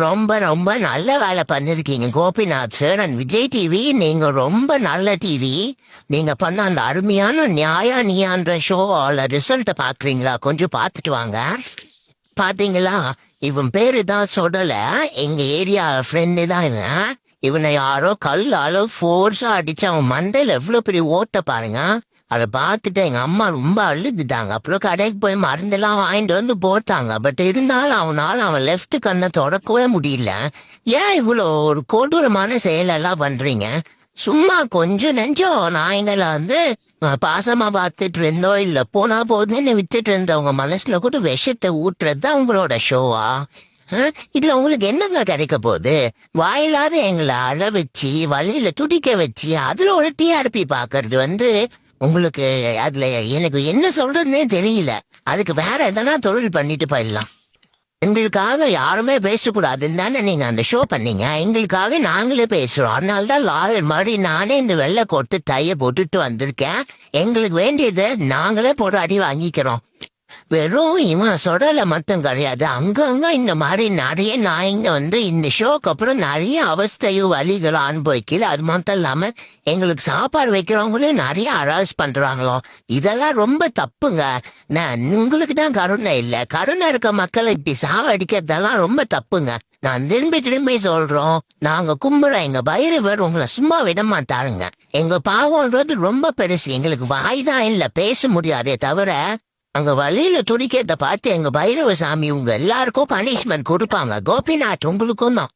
ரொம்ப ரொம்ப நல்ல வேலை பண்ணிருக்கீங்க Gopinath sir and Vijay TV. நீங்க ரொம்ப நல்ல டிவி. நீங்க பண்ண அந்த அருமையான நியாயா நீயான்ற ஷோல ரிசல்ட்டை பாக்குறீங்களா? கொஞ்சம் பார்த்துட்டு வாங்க. பாத்தீங்களா? இவன் பேரு தான் சொல்லல. எங்க ஏரியா ஃப்ரெண்டு தான் இவன். இவனை யாரோ கல்லால ஃபோர்ஸா அடிச்சு அவன் மண்டையில எவ்வளவு பெரிய ஓட்ட பாருங்க. அதை பார்த்துட்டு எங்க அம்மா ரொம்ப அழுதுட்டாங்க. அப்புறம் கடைக்கு போய் மருந்தெல்லாம் வாங்கிட்டு வந்து போட்டாங்க. பட் இருந்தாலும் அவன் லெஃப்ட் கண்ணை தொடக்கவே முடியல. ஏன் இவ்வளோ ஒரு கொடூரமான செயலெல்லாம் பண்றீங்க? சும்மா கொஞ்சம் நெஞ்சம் நாய்களை பாசமா பார்த்துட்டு இருந்தோம், இல்ல போனா போதுன்னு விட்டுட்டு இருந்தவங்க மனசுல கூட விஷத்தை ஊட்டுறது தான் உங்களோட ஷோவா? இதுல உங்களுக்கு என்னங்க கிடைக்க போகுது? வாயில்லாத எங்களை அழ வச்சு வழியில துடிக்க வச்சு அதுல ஒரு டிஆர்பி பாக்குறது உங்களுக்கு அதுல எனக்கு என்ன சொல்றதுன்னே தெரியல. அதுக்கு வேற எதனா தொழில் பண்ணிட்டு போயிடலாம். எங்களுக்காக யாருமே பேசக்கூடாதுன்னு தானே நீங்க அந்த ஷோ பண்ணீங்க. எங்களுக்காக நாங்களே பேசுறோம். அதனாலதான் லாயர் மாதிரி நானே இந்த வெள்ளை கோட்டு டைய போட்டுட்டு வந்திருக்கேன். எங்களுக்கு வேண்டியதை நாங்களே போட்டு அடி வாங்கிக்கிறோம். வெறும் இவன் சொடல மட்டும் கிடையாது, அங்கங்க இந்த மாதிரி நிறைய நாய்ங்க இந்த ஷோக்கு அப்புறம் நிறைய அவஸ்தையும் வலிகளும் அனுபவிக்கல. அது மட்டும் இல்லாம எங்களுக்கு சாப்பாடு வைக்கிறவங்களும் நிறைய அராஸ் பண்றாங்களோ. இதெல்லாம் ரொம்ப தப்புங்க. நான் உங்களுக்கு தான் கருணை இல்லை, கருணை இருக்க மக்களை இப்படி சாவடிக்கிறதெல்லாம் ரொம்ப தப்புங்க. நான் திரும்பி திரும்பி சொல்றோம், நாங்க கும்புற எங்க பைரவர் உங்களை சும்மா விட மாட்டாருங்க. எங்க பாவம்ன்றது ரொம்ப பெருசு. எங்களுக்கு வாய் தான் இல்ல, பேச முடியாதே தவிர அங்க வழியில துடிக்கிறத பார்த்து எங்க பைரவ சாமி உங்க எல்லாருக்கும் பனிஷ்மெண்ட் கொடுப்பாங்க. கோபிநாத் உங்களுக்கும் தான்.